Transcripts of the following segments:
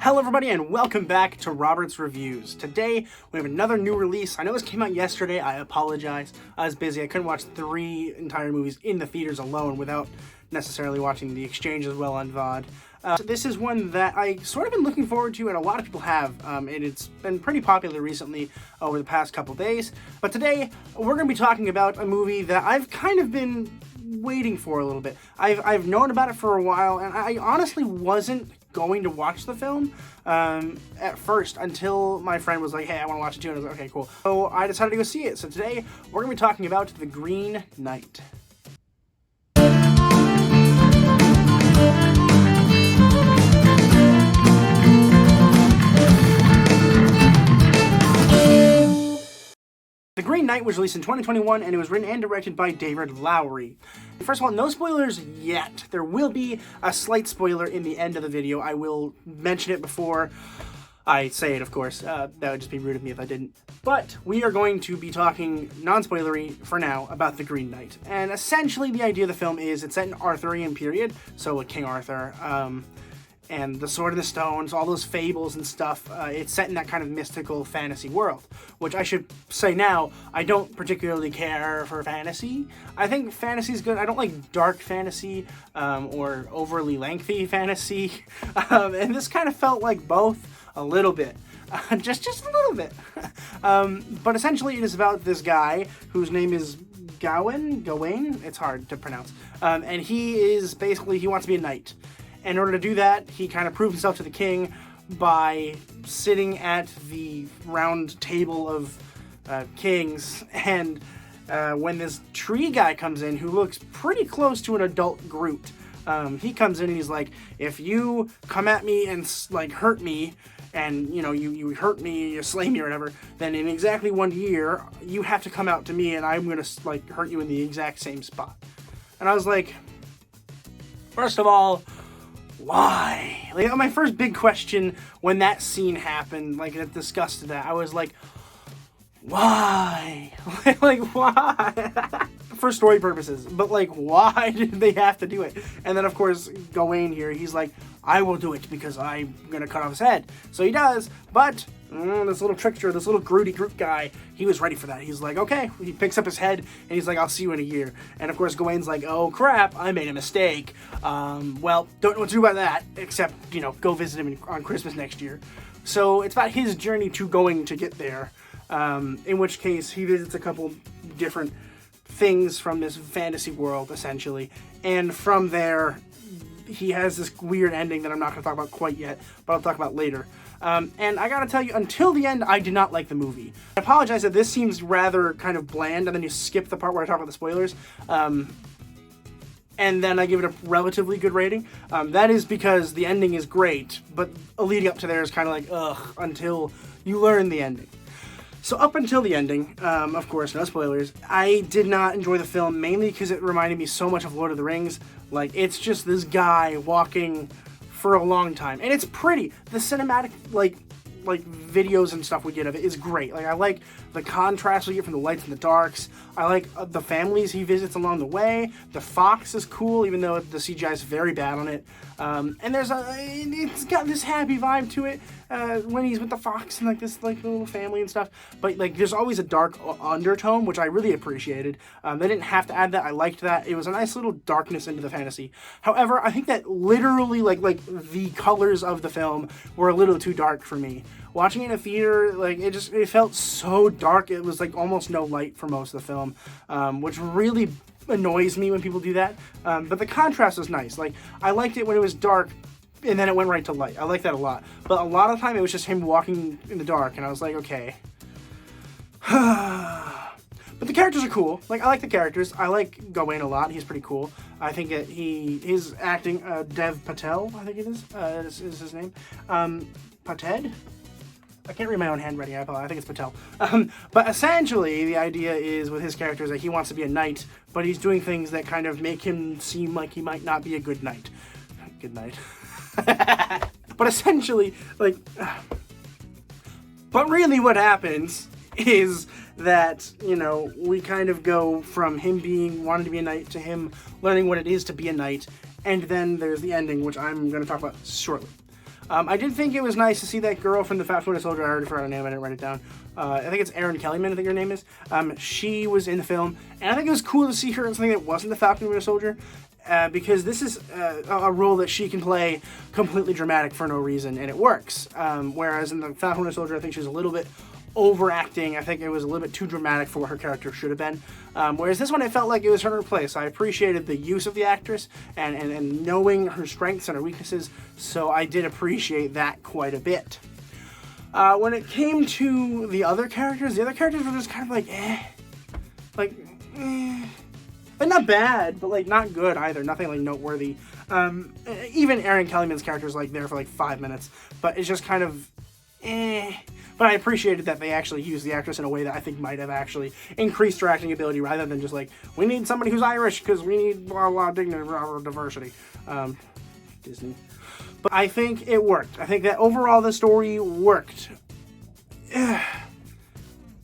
Hello everybody and welcome back to Robert's Reviews. Today we have another new release. I know this came out yesterday, I apologize. I was busy, I couldn't watch 3 entire movies in the theaters alone without necessarily watching The Exchange as well on VOD. So this is one that I sort of been looking forward to, and a lot of people have, and it's been pretty popular recently over the past couple days. But today we're going to be talking about a movie that I've kind of been waiting for a little bit. I've known about it for a while, and I honestly wasn't going to watch the film at first until my friend was like, hey, I want to watch it too, and I was like, okay, cool. So I decided to go see it. So today we're going to be talking about The Green Knight. The Green Knight was released in 2021, and it was written and directed by David Lowery. First of all, no spoilers yet. There will be a slight spoiler in the end of the video. I will mention it before I say it, of course. That would just be rude of me if I didn't. But we are going to be talking non-spoilery for now about The Green Knight. And essentially the idea of the film is it's set in Arthurian period, so with King Arthur, and the Sword in the Stones, all those fables and stuff. It's set in that kind of mystical fantasy world, which I should say now, I don't particularly care for fantasy. I think fantasy is good. I don't like dark fantasy or overly lengthy fantasy, and this kind of felt like both a little bit. Just a little bit. But essentially it is about this guy whose name is Gawain, it's hard to pronounce, and he wants to be a knight. In order to do that, he kind of proves himself to the king by sitting at the round table of kings. And when this tree guy comes in, who looks pretty close to an adult Groot, he comes in and he's like, if you come at me and like hurt me, and you hurt me, you slay me or whatever, then in exactly 1 year, you have to come out to me and I'm gonna like hurt you in the exact same spot. And I was like, first of all, why? Like, my first big question when that scene happened, like, it discussed that, I was like, why? Like, why? For story purposes, but like, why did they have to do it? And then, of course, Gawain here, he's like, I will do it because I'm gonna cut off his head. So he does, but this little trickster, this little Groot guy, he was ready for that. He's like, okay. He picks up his head, and he's like, I'll see you in a year. And of course, Gawain's like, oh crap, I made a mistake. Well, don't know what to do about that, except, go visit him on Christmas next year. So it's about his journey to going to get there, in which case he visits a couple different things from this fantasy world, essentially. And from there, he has this weird ending that I'm not going to talk about quite yet, but I'll talk about later. And I gotta tell you, until the end, I did not like the movie. I apologize that this seems rather kind of bland, and then you skip the part where I talk about the spoilers. And then I give it a relatively good rating. That is because the ending is great, but leading up to there is kind of like, ugh, until you learn the ending. So up until the ending, of course, no spoilers, I did not enjoy the film, mainly because it reminded me so much of Lord of the Rings. Like, it's just this guy walking for a long time, and it's pretty. The cinematic, like videos and stuff we get of it is great. Like, I like the contrast we get from the lights and the darks. I like the families he visits along the way. The fox is cool, even though the CGI is very bad on it. And it's got this happy vibe to it when he's with the fox and like this like little family and stuff. But like, there's always a dark undertone, which I really appreciated. They didn't have to add that. I liked that. It was a nice little darkness into the fantasy. However, I think that literally like the colors of the film were a little too dark for me. Watching it in a theater, like, it felt so dark. It was like almost no light for most of the film, which really annoys me when people do that. But the contrast was nice. Like, I liked it when it was dark and then it went right to light. I like that a lot. But a lot of the time it was just him walking in the dark, and I was like, okay. But the characters are cool. Like, I like the characters. I like Gawain a lot. He's pretty cool. I think that his acting, Dev Patel, I think it is his name. Pated? I can't read my own handwriting, I apologize. I think it's Patel. But essentially, the idea is with his character is that he wants to be a knight, but he's doing things that kind of make him seem like he might not be a good knight. Good night. But essentially, like... But really what happens is that, we kind of go from him wanting to be a knight to him learning what it is to be a knight, and then there's the ending, which I'm going to talk about shortly. I did think it was nice to see that girl from the Falcon Winter Soldier. I already forgot her name. I didn't write it down. I think it's Erin Kellyman, I think her name is. She was in the film, and I think it was cool to see her in something that wasn't the Falcon Winter Soldier, because this is a role that she can play completely dramatic for no reason, and it works. Whereas in the Falcon Winter Soldier, I think she's a little bit overacting. I think it was a little bit too dramatic for what her character should have been. Whereas this one, it felt like it was her place. I appreciated the use of the actress and knowing her strengths and her weaknesses, so I did appreciate that quite a bit. When it came to the other characters were just kind of like, But not bad, but like not good either. Nothing like noteworthy. Even Erin Kellyman's character is like there for like 5 minutes, but it's just kind of But I appreciated that they actually used the actress in a way that I think might have actually increased her acting ability rather than just like, we need somebody who's Irish because we need blah blah dignity, blah, diversity. Disney. But I think it worked. I think that overall the story worked.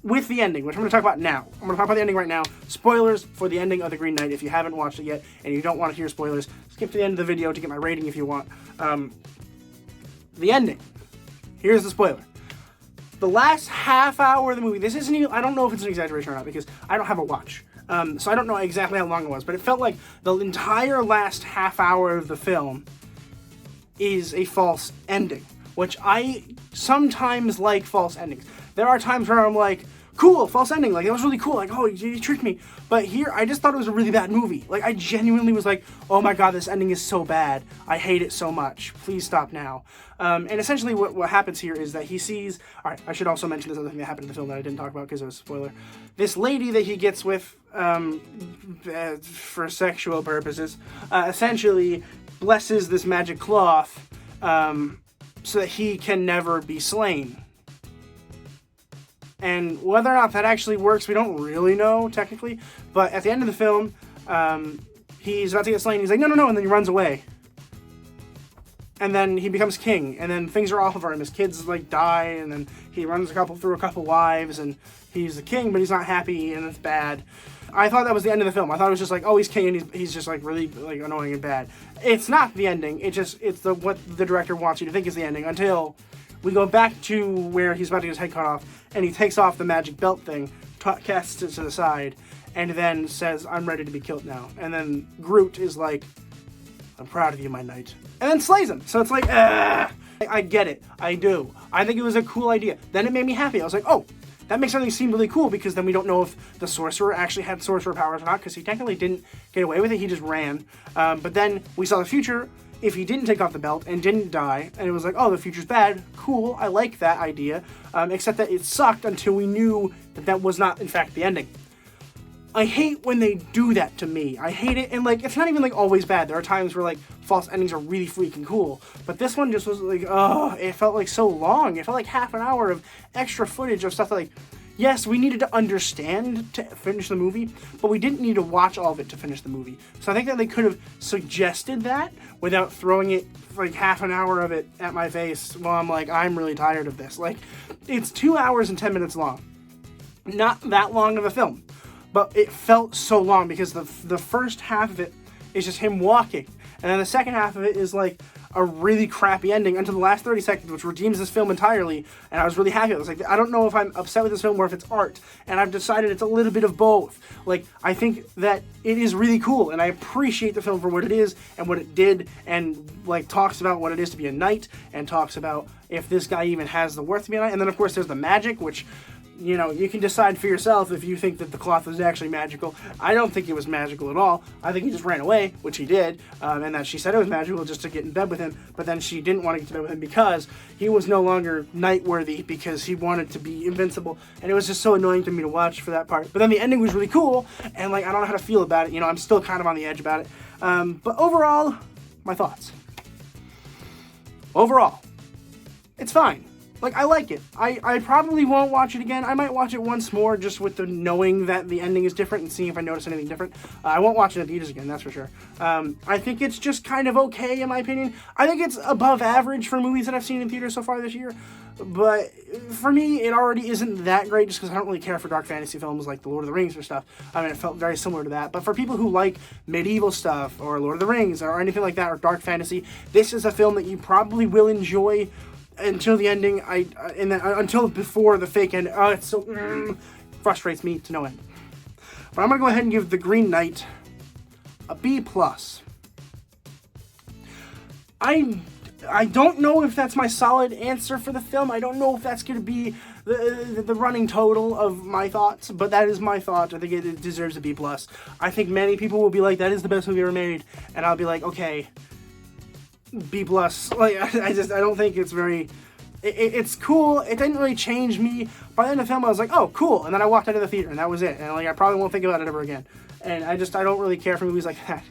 With the ending, which I'm going to talk about now. I'm going to talk about the ending right now. Spoilers for the ending of The Green Knight. If you haven't watched it yet and you don't want to hear spoilers, skip to the end of the video to get my rating if you want. The ending. Here's the spoiler. The last half hour of the movie, this isn't even, I don't know if it's an exaggeration or not because I don't have a watch. So I don't know exactly how long it was, but it felt like the entire last half hour of the film is a false ending, which I sometimes like false endings. There are times where I'm like, cool, false ending, like, that was really cool, like, oh, you tricked me. But here, I just thought it was a really bad movie. Like, I genuinely was like, oh my god, this ending is so bad. I hate it so much. Please stop now. And essentially what happens here is that he sees, alright, I should also mention this other thing that happened in the film that I didn't talk about because it was a spoiler. This lady that he gets with, for sexual purposes, essentially blesses this magic cloth, so that he can never be slain. And whether or not that actually works, we don't really know, technically. But at the end of the film, he's about to get slain. He's like, no, and then he runs away. And then he becomes king. And then things are awful for him. His kids, like, die. And then he runs through a couple wives. And he's the king, but he's not happy. And it's bad. I thought that was the end of the film. I thought it was just like, oh, he's king, and he's just, like, really, like, annoying and bad. It's not the ending. It's what the director wants you to think is the ending until we go back to where he's about to get his head cut off, and he takes off the magic belt thing, casts it to the side, and then says, I'm ready to be killed now. And then Groot is like, I'm proud of you, my knight. And then slays him. So it's like, I get it. I do. I think it was a cool idea. Then it made me happy. I was like, oh, that makes everything seem really cool, because then we don't know if the sorcerer actually had sorcerer powers or not, because he technically didn't get away with it. He just ran. But then we saw the future. If he didn't take off the belt and didn't die, and it was like, oh, the future's bad, cool, I like that idea, except that it sucked until we knew that that was not, in fact, the ending. I hate when they do that to me. I hate it, and, like, it's not even, like, always bad. There are times where, like, false endings are really freaking cool, but this one just was, like, it felt, like, so long. It felt like half an hour of extra footage of stuff that, like, yes, we needed to understand to finish the movie, but we didn't need to watch all of it to finish the movie. So I think that they could have suggested that without throwing it, like, half an hour of it at my face while I'm like, I'm really tired of this. Like, it's 2 hours and 10 minutes long. Not that long of a film, but it felt so long because the first half of it is just him walking, and then the second half of it is, like, a really crappy ending until the last 30 seconds, which redeems this film entirely, and I was really happy. I was like, I don't know if I'm upset with this film or if it's art, and I've decided it's a little bit of both. Like, I think that it is really cool, and I appreciate the film for what it is and what it did, and, like, talks about what it is to be a knight, and talks about if this guy even has the worth to be a knight, and then, of course, there's the magic, which, you know, you can decide for yourself if you think that the cloth was actually magical. I don't think it was magical at all. I think he just ran away, which he did, and that she said it was magical just to get in bed with him, but then she didn't want to get to bed with him because he was no longer knight-worthy because he wanted to be invincible, and it was just so annoying to me to watch for that part. But then the ending was really cool, and, like, I don't know how to feel about it. You know, I'm still kind of on the edge about it. But overall, my thoughts. Overall, it's fine. Like, I like it. I probably won't watch it again. I might watch it once more just with the knowing that the ending is different and seeing if I notice anything different. I won't watch it in theaters again, that's for sure. I think it's just kind of okay, in my opinion. I think it's above average for movies that I've seen in theaters so far this year. But for me, it already isn't that great just because I don't really care for dark fantasy films like The Lord of the Rings or stuff. I mean, it felt very similar to that. But for people who like medieval stuff or Lord of the Rings or anything like that or dark fantasy, this is a film that you probably will enjoy until the ending, until before the fake end. It so frustrates me to no end. But I'm gonna go ahead and give The Green Knight a B+. I don't know if that's my solid answer for the film. I don't know if that's gonna be the running total of my thoughts, but that is my thought. I think it deserves a B+. I think many people will be like, that is the best movie ever made, and I'll be like, okay, B+. Like, I don't think it's very... It's cool. It didn't really change me. By the end of the film, I was like, oh, cool. And then I walked out of the theater, and that was it. And, like, I probably won't think about it ever again. And I don't really care for movies like that.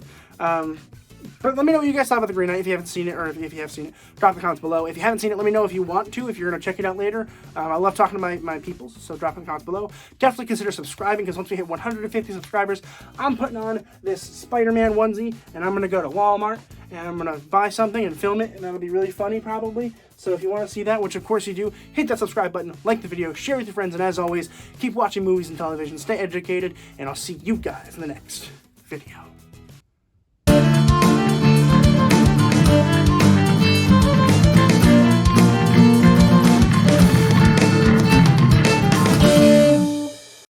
But let me know what you guys thought about The Green Knight if you haven't seen it, or if you have seen it. Drop in the comments below. If you haven't seen it, let me know if you want to, if you're going to check it out later. I love talking to my peoples, so drop in the comments below. Definitely consider subscribing, because once we hit 150 subscribers, I'm putting on this Spider-Man onesie, and I'm going to go to Walmart, and I'm going to buy something and film it, and that'll be really funny, probably. So if you want to see that, which of course you do, hit that subscribe button, like the video, share with your friends, and as always, keep watching movies and television, stay educated, and I'll see you guys in the next video.